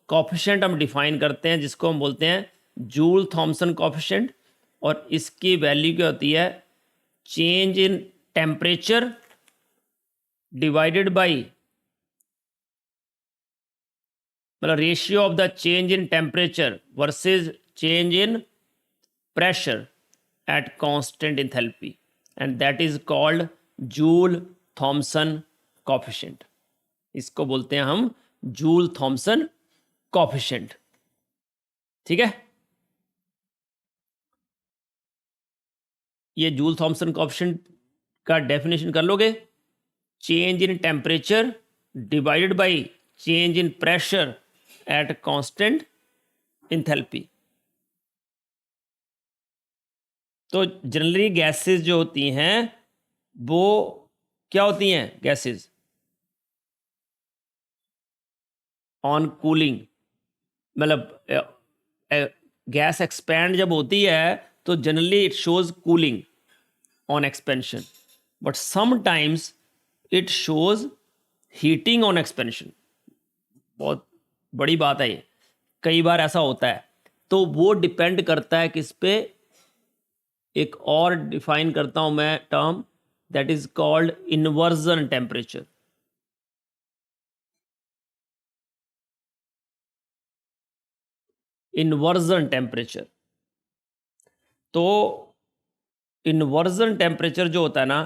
कॉफिशेंट हम डिफाइन करते हैं जिसको हम बोलते हैं जूल थॉमसन कॉफिशेंट, और इसकी वैल्यू क्या होती है, change in temperature divided by, मतलब ratio of the change in temperature versus change in pressure at constant enthalpy, and that is called Joule Thomson coefficient. इसको बोलते हैं हम जूल थॉमसन कॉफिशेंट, ठीक है। ये जूल थॉमसन कॉफिशेंट का definition कर लोगे, change in temperature divided by change in pressure at constant enthalpy. तो जनरली गैसेस जो होती हैं वो क्या होती हैं, गैसेस ऑन कूलिंग, मतलब गैस एक्सपैंड जब होती है तो generally it shows cooling on expansion, but sometimes it shows heating on expansion. बहुत बड़ी बात है ये, कई बार ऐसा होता है। तो वो डिपेंड करता है किस पे, एक और डिफाइन करता हूं मैं term, that is called inversion temperature. Inversion temperature, तो इन्वर्जन टेम्परेचर जो होता है ना,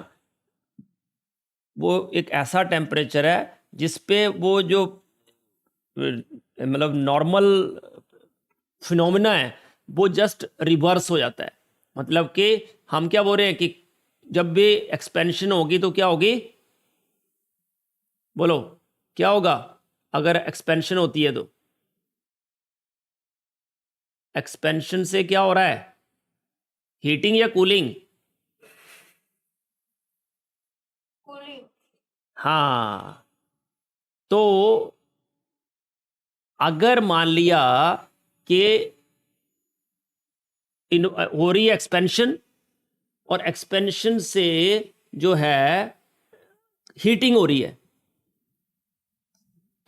वो एक ऐसा टेम्परेचर है जिस पे वो जो मतलब नॉर्मल फिनोमिना है वो जस्ट रिवर्स हो जाता है। मतलब कि हम क्या बोल रहे हैं कि जब भी एक्सपेंशन होगी तो क्या होगी, बोलो क्या होगा, अगर एक्सपेंशन होती है तो एक्सपेंशन से क्या हो रहा है, हीटिंग या कूलिंग, कूलिंग। हाँ। तो अगर मान लिया कि हो रही है एक्सपेंशन, और एक्सपेंशन से जो है हीटिंग हो रही है,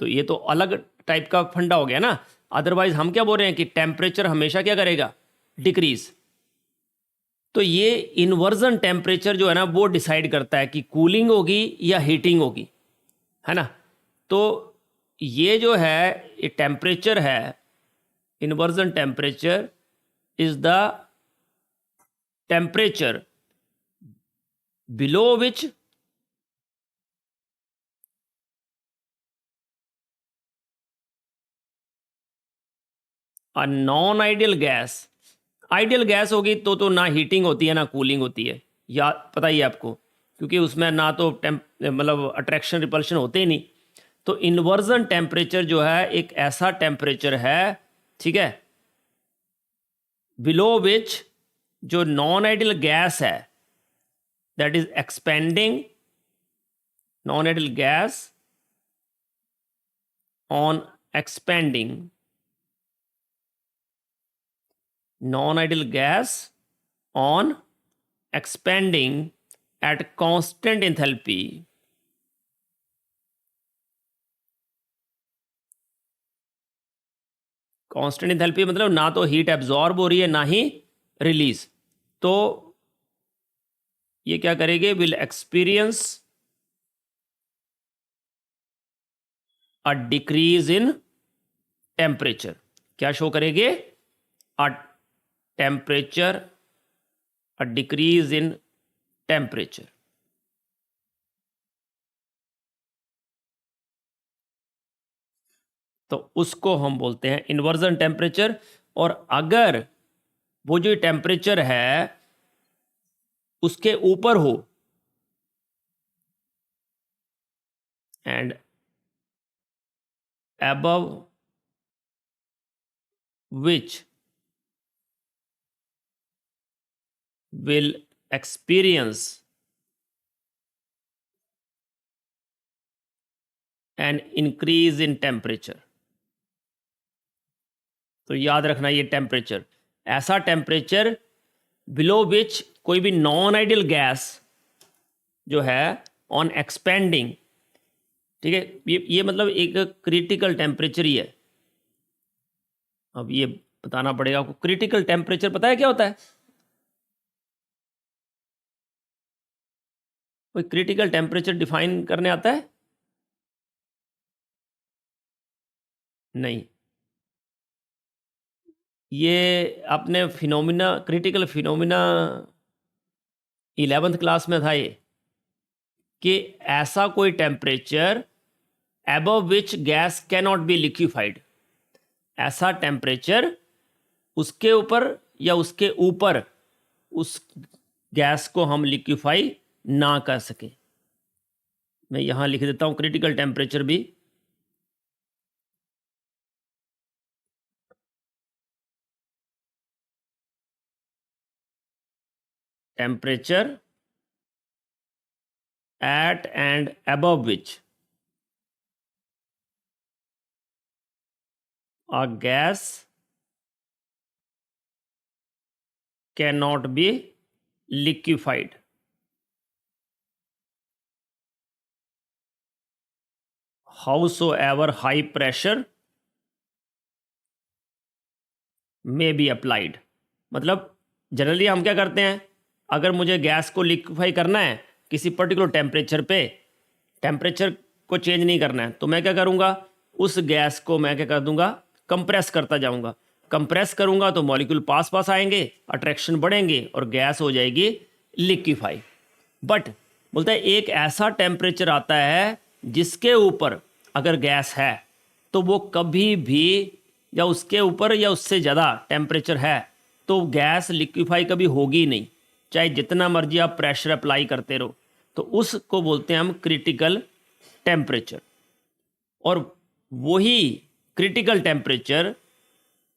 तो ये तो अलग टाइप का फंडा हो गया ना। अदरवाइज हम क्या बोल रहे हैं कि टेम्परेचर हमेशा क्या करेगा, डिक्रीज। तो ये इन्वर्जन टेम्परेचर जो है ना वो डिसाइड करता है कि कूलिंग होगी या हीटिंग होगी, है ना। तो ये जो है ये टेम्परेचर है, inversion temperature is the temperature below which a non-ideal gas ideal gas होगी तो ना हीटिंग होती है ना कूलिंग होती है, या पता ही है आपको, क्योंकि उसमें ना तो मतलब अट्रैक्शन रिपल्शन होते ही नहीं। तो इन्वर्जन टेम्परेचर जो है एक ऐसा टेम्परेचर है, ठीक है, बिलो विच जो नॉन आइडियल गैस है that is expanding, non ideal gas on expanding, non-ideal gas on expanding at constant enthalpy, constant enthalpy मतलब ना तो हीट एब्जॉर्ब हो रही है ना ही रिलीज, तो ये क्या करेंगे, will experience a decrease in temperature, क्या शो करेंगे, अ temperature, a decrease in temperature. तो उसको हम बोलते हैं इन्वर्जन टेम्परेचर। और अगर वो जो टेम्परेचर है उसके ऊपर हो and above which will experience an increase in temperature, तो याद रखना ये टेम्परेचर, ऐसा टेम्परेचर बिलो विच कोई भी नॉन आइडियल गैस जो है ऑन एक्सपेंडिंग, ठीक है, ये मतलब एक क्रिटिकल टेम्परेचर ही है। अब ये बताना पड़ेगा आपको, क्रिटिकल टेम्परेचर पता है क्या होता है, कोई क्रिटिकल टेम्परेचर डिफाइन करने आता है, नहीं, ये आपने phenomena, critical phenomena 11th class में था ये, कि ऐसा कोई temperature above which gas can not be liquefied, ऐसा टेम्परेचर उसके ऊपर या उसके ऊपर उस गैस को हम लिक्विफाई ना कर सके। मैं यहां लिख देता हूं क्रिटिकल टेम्परेचर भी, temperature at and above which a gas cannot be liquefied, howsoever high pressure may be applied। मतलब जनरली हम क्या करते हैं, अगर मुझे गैस को लिक्विफाई करना है किसी पर्टिकुलर टेम्परेचर पे, टेम्परेचर को चेंज नहीं करना है, तो मैं क्या करूँगा, उस गैस को मैं क्या कर दूंगा, कंप्रेस करता जाऊँगा, कंप्रेस करूँगा तो मॉलिक्यूल पास पास आएंगे, अट्रैक्शन बढ़ेंगे और गैस हो जाएगी लिक्विफाई। बट बोलता है एक ऐसा टेम्परेचर आता है जिसके ऊपर अगर गैस है तो वो कभी भी, या उसके ऊपर या उससे ज़्यादा टेम्परेचर है तो गैस लिक्विफाई कभी होगी नहीं, चाहे जितना मर्जी आप प्रेशर अप्लाई करते रहो, तो उसको बोलते हैं हम क्रिटिकल टेम्परेचर। और वही क्रिटिकल टेम्परेचर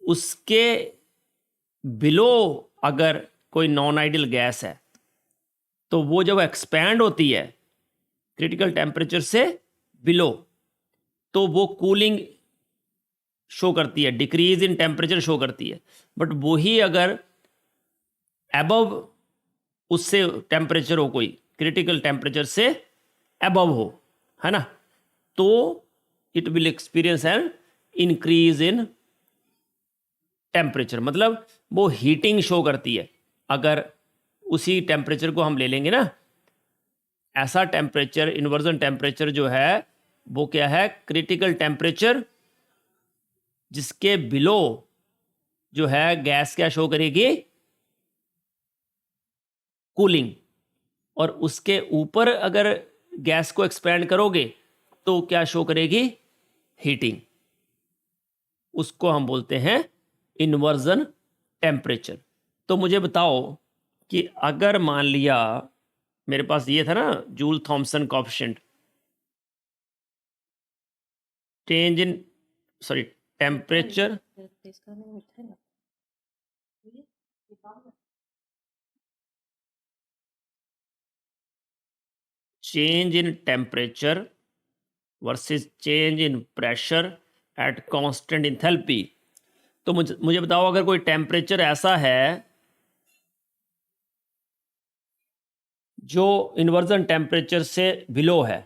उसके बिलो अगर कोई नॉन आइडियल गैस है तो वो जब एक्सपैंड होती है क्रिटिकल टेम्परेचर से बिलो, तो वो कूलिंग शो करती है, डिक्रीज इन टेम्परेचर शो करती है। बट वही अगर एबव उससे टेम्परेचर हो, कोई क्रिटिकल टेम्परेचर से एबव हो, है ना, तो it will experience an increase in temperature, मतलब वो हीटिंग शो करती है। अगर उसी टेम्परेचर को हम ले लेंगे ना, ऐसा टेम्परेचर इन्वर्जन टेम्परेचर जो है वो क्या है, क्रिटिकल टेम्परेचर जिसके बिलो जो है गैस क्या शो करेगी, कूलिंग, और उसके ऊपर अगर गैस को एक्सपेंड करोगे तो क्या शो करेगी, हीटिंग। उसको हम बोलते हैं इन्वर्जन टेम्परेचर। तो मुझे बताओ कि अगर मान लिया मेरे पास ये था ना Joule Thomson coefficient, change in sorry temperature change in temperature versus change in pressure at constant enthalpy। तो मुझे बताओ अगर कोई टेम्परेचर ऐसा है जो इन्वर्जन टेम्परेचर से बिलो है,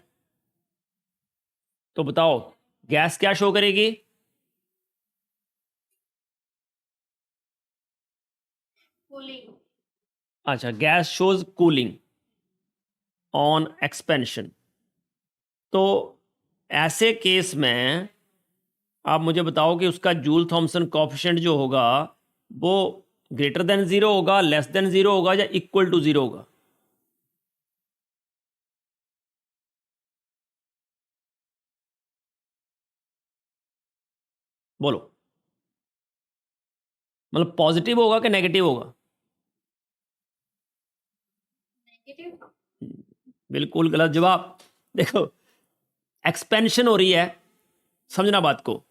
तो बताओ गैस क्या शो करेगी? कूलिंग। अच्छा, gas shows cooling on expansion. तो ऐसे केस में आप मुझे बताओ कि उसका जूल थॉमसन कॉफिशिएंट जो होगा वो ग्रेटर देन जीरो होगा, लेस देन जीरो होगा, या इक्वल टू जीरो होगा? बोलो, मतलब पॉजिटिव होगा कि नेगेटिव होगा? नेगेटिव। बिल्कुल गलत जवाब। देखो, एक्सपेंशन हो रही है, समझना बात को,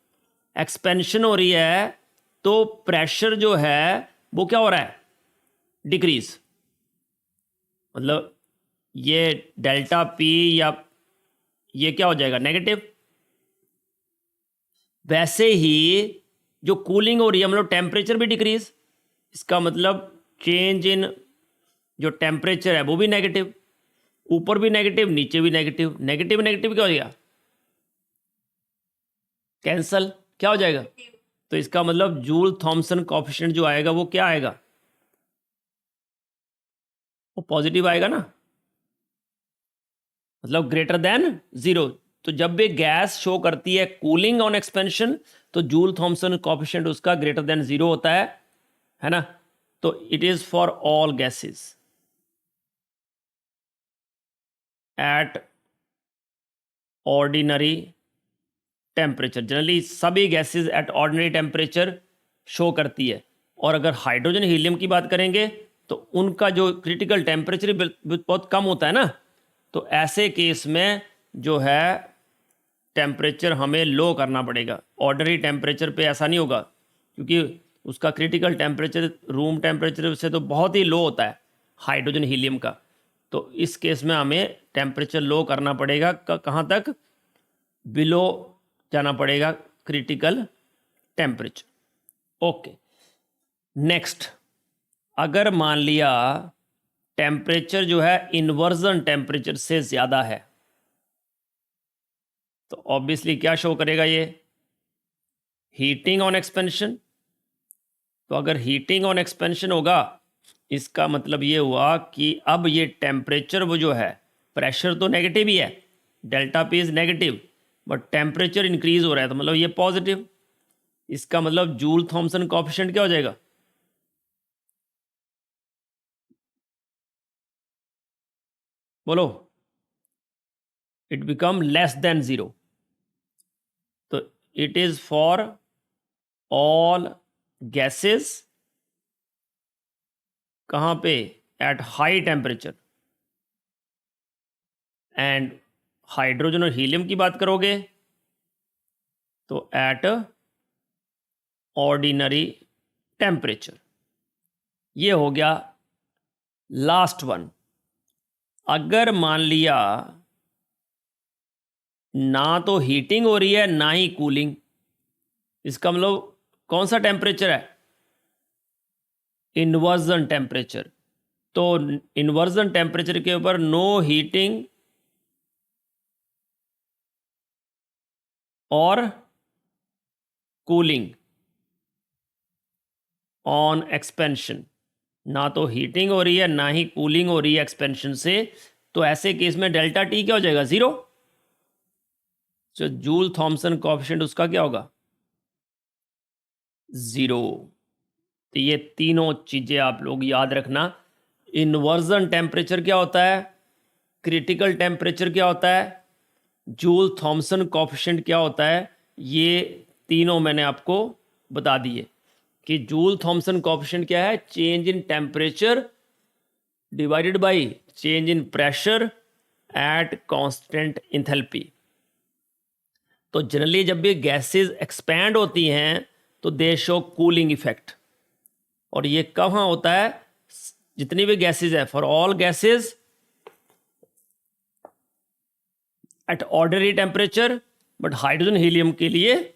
एक्सपेंशन हो रही है तो प्रेशर जो है वो क्या हो रहा है? डिक्रीज। मतलब ये डेल्टा पी या ये क्या हो जाएगा? नेगेटिव। वैसे ही जो कूलिंग हो रही है मतलब टेम्परेचर भी डिक्रीज, इसका मतलब चेंज इन जो टेम्परेचर है वो भी नेगेटिव, ऊपर भी नेगेटिव नीचे भी नेगेटिव, नेगेटिव नेगेटिव क्या हो जाएगा? कैंसल। क्या हो जाएगा? तो इसका मतलब जूल थॉमसन कॉफिशिएंट जो आएगा वो क्या आएगा? वो पॉजिटिव आएगा ना, मतलब ग्रेटर देन जीरो। तो जब भी गैस शो करती है कूलिंग ऑन एक्सपेंशन तो जूल थॉमसन कॉफिशिएंट उसका ग्रेटर देन जीरो होता है ना? तो it is for all gases at ordinary temperature. Generally सभी gases at ordinary temperature show करती है। और अगर हाइड्रोजन हीलियम की बात करेंगे तो उनका जो क्रिटिकल टेम्परेचर बहुत कम होता है ना, तो ऐसे केस में जो है टेम्परेचर हमें लो करना पड़ेगा। ऑर्डिनरी टेम्परेचर पे ऐसा नहीं होगा, क्योंकि उसका क्रिटिकल टेम्परेचर रूम टेम्परेचर से तो बहुत ही लो होता है हाइड्रोजन हीलियम का। तो इस केस में हमें टेम्परेचर लो करना पड़ेगा। कहाँ तक? बिलो जाना पड़ेगा क्रिटिकल टेम्परेचर। ओके, नेक्स्ट, अगर मान लिया टेम्परेचर जो है इन्वर्जन टेम्परेचर से ज़्यादा है तो ऑब्वियसली क्या शो करेगा? ये हीटिंग ऑन एक्सपेंशन। तो अगर हीटिंग ऑन एक्सपेंशन होगा इसका मतलब ये हुआ कि अब ये टेम्परेचर वो जो है, प्रेशर तो नेगेटिव ही है, delta P is negative, but temperature increase हो रहा है तो मतलब ये पॉजिटिव। इसका मतलब जूल थॉमसन कॉफिशिएंट क्या हो जाएगा? बोलो, it become less than zero. तो it is for all gases कहाँ पे? At high temperature. And hydrogen और हीलियम की बात करोगे तो एट ऑर्डिनरी टेम्परेचर। ये हो गया लास्ट वन। अगर मान लिया ना तो हीटिंग हो रही है ना ही कूलिंग, इसका मतलब कौन सा टेम्परेचर है? Inversion temperature. तो इन्वर्जन टेम्परेचर के ऊपर नो हीटिंग और कूलिंग ऑन एक्सपेंशन। ना तो हीटिंग हो रही है ना ही कूलिंग हो रही है एक्सपेंशन से, तो ऐसे केस में डेल्टा टी क्या हो जाएगा? जीरो। तो जूल थॉमसन कॉफिशिएंट उसका क्या होगा? जीरो। तो ये तीनों चीजें आप लोग याद रखना। इन्वर्जन टेम्परेचर क्या होता है, क्रिटिकल टेम्परेचर क्या होता है, जूल थॉमसन कॉफिशिएंट क्या होता है, ये तीनों मैंने आपको बता दिए कि जूल थॉमसन कोएफिशिएंट क्या है, change in temperature divided by change in pressure at constant enthalpy. तो जनरली जब भी गैसेस एक्सपैंड होती हैं तो दे शो कूलिंग इफेक्ट, और ये कहाँ होता है, जितनी भी गैसेस है, for all gases at ordinary temperature, but hydrogen helium के लिए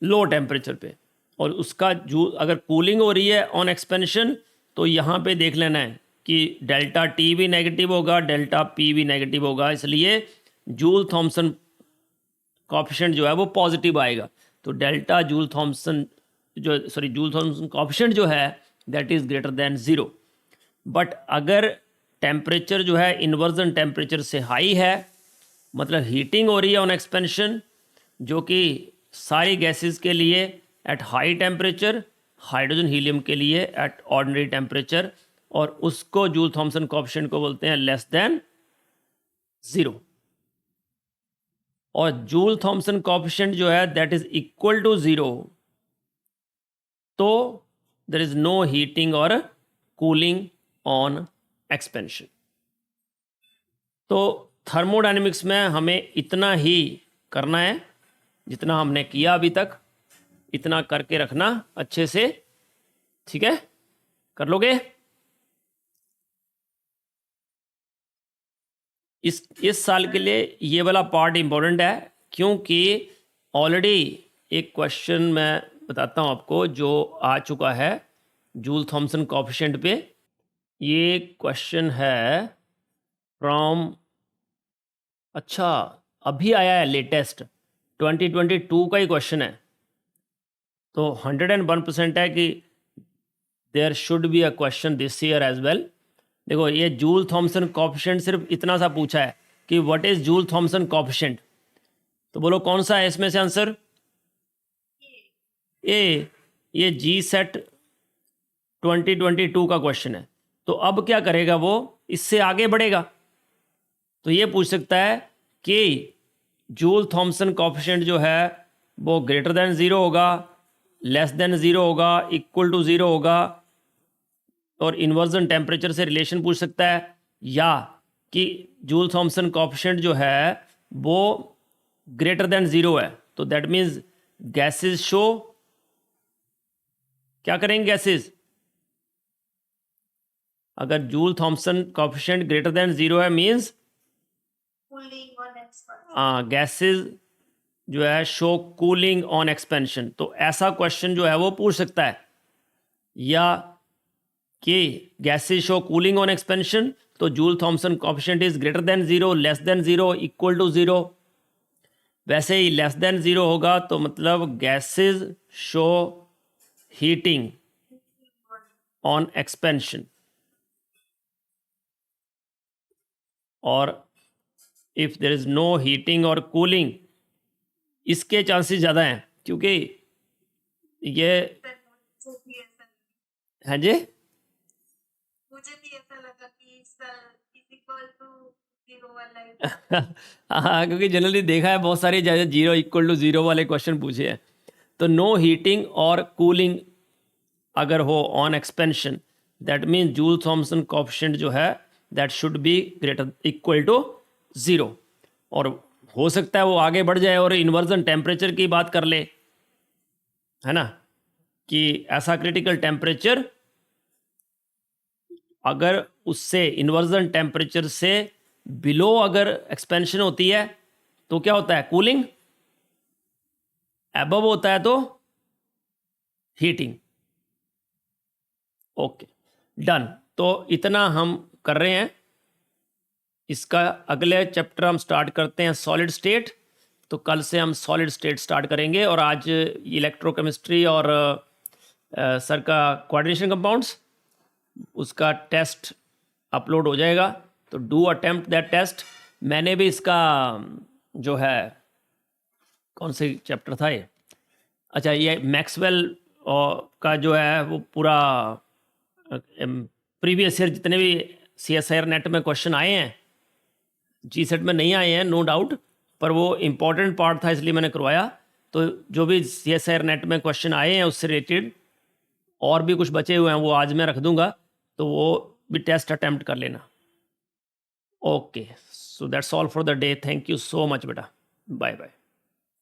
लो टेम्परेचर पे। और उसका जो अगर कूलिंग हो रही है ऑन एक्सपेंशन, तो यहाँ पे देख लेना है कि डेल्टा टी भी नेगेटिव होगा, डेल्टा पी भी नेगेटिव होगा, इसलिए जूल थॉमसन कोएफिशिएंट जो है वो पॉजिटिव आएगा। तो delta Joule Thomson Joule Thomson coefficient जो है that is greater than 0। But अगर टेम्परेचर जो है इन्वर्जन टेम्परेचर से हाई है, मतलब हीटिंग हो रही है ऑन एक्सपेंशन, जो कि सारी गैसेस के लिए eight high temperature, hydrogen helium के लिए एट ऑर्डिनरी टेम्परेचर, और उसको जूल थॉमसन कोएफिशिएंट को बोलते हैं लेस देन 0। और जूल थॉमसन कोएफिशिएंट जो है दैट इज इक्वल टू 0, तो देयर इज नो हीटिंग और कूलिंग ऑन एक्सपेंशन। तो थर्मोडायनेमिक्स में हमें इतना ही करना है जितना हमने किया अभी तक, इतना करके रखना अच्छे से, ठीक है, कर लोगे? इस साल के लिए ये वाला पार्ट इम्पोर्टेंट है, क्योंकि ऑलरेडी एक क्वेश्चन मैं बताता हूँ आपको जो आ चुका है जूल थॉमसन कोएफिशिएंट पे। ये क्वेश्चन है फ्रॉम, अच्छा अभी आया है लेटेस्ट, 2022 का ही क्वेश्चन है। तो 101% है कि there should be a question this year as well. देखो ये जूल थॉमसन कोएफिशिएंट सिर्फ इतना सा पूछा है कि what is Joule Thomson coefficient, तो बोलो कौन सा है इसमें से आंसर? ए, ये जी सेट 2022 का क्वेश्चन है। तो अब क्या करेगा वो, इससे आगे बढ़ेगा, तो ये पूछ सकता है कि जूल थॉमसन कोएफिशिएंट जो है वो ग्रेटर देन 0 होगा, लेस देन 0 होगा, इक्वल टू 0 होगा, और इन्वर्जन टेम्परेचर से रिलेशन पूछ सकता है, या कि जूल थॉमसन कोएफिशिएंट जो है वो ग्रेटर देन 0 है। तो दैट मीन्स गैसेस शो, क्या करेंगे गैसेस, अगर Joule Thomson coefficient greater than 0 है मीन्स गैसेस जो है शो कूलिंग ऑन एक्सपेंशन। तो ऐसा क्वेश्चन जो है वो पूछ सकता है, या कि gases show cooling on expansion, तो Joule Thomson coefficient is greater than 0, less than 0, equal to 0। वैसे ही लेस देन 0 होगा तो मतलब gases show heating on expansion, और if there is no heating और कूलिंग, इसके चांसेस ज़्यादा हैं, क्योंकि ये, हाँ जी, मुझे भी ऐसा लगा कि इक्वल टू 0 वाला है। हाँ, क्योंकि जनरली देखा है बहुत सारी जगह 0 इक्वल टू 0 वाले क्वेश्चन पूछे हैं। तो नो हीटिंग और कूलिंग अगर हो on expansion, that means Joule Thomson coefficient जो है that should be greater equal to 0। और हो सकता है वो आगे बढ़ जाए और इन्वर्जन टेम्परेचर की बात कर ले, है ना, कि ऐसा क्रिटिकल टेम्परेचर अगर उससे इन्वर्जन टेम्परेचर से बिलो अगर एक्सपेंशन होती है तो क्या होता है, कूलिंग, एबव होता है तो हीटिंग। Okay done. तो इतना हम कर रहे हैं। इसका अगले चैप्टर हम स्टार्ट करते हैं सॉलिड स्टेट। तो कल से हम सॉलिड स्टेट स्टार्ट करेंगे, और आज इलेक्ट्रोकेमिस्ट्री और सर का कोऑर्डिनेशन कंपाउंड्स, उसका टेस्ट अपलोड हो जाएगा, तो डू अटेम्प्ट दैट टेस्ट। मैंने भी इसका जो है, कौन से चैप्टर था ये, अच्छा ये मैक्सवेल का जो है वो पूरा प्रीवियस ईयर जितने भी CSIR नेट में क्वेश्चन आए हैं, जी सेट में नहीं आए हैं नो डाउट, पर वो इम्पॉर्टेंट पार्ट था इसलिए मैंने करवाया। तो जो भी CSIR नेट में क्वेश्चन आए हैं उससे रिलेटेड और भी कुछ बचे हुए हैं वो आज मैं रख दूंगा, तो वो भी टेस्ट अटेम्प्ट कर लेना। Okay, so that's all for the day. Thank you so much बेटा, बाय बाय।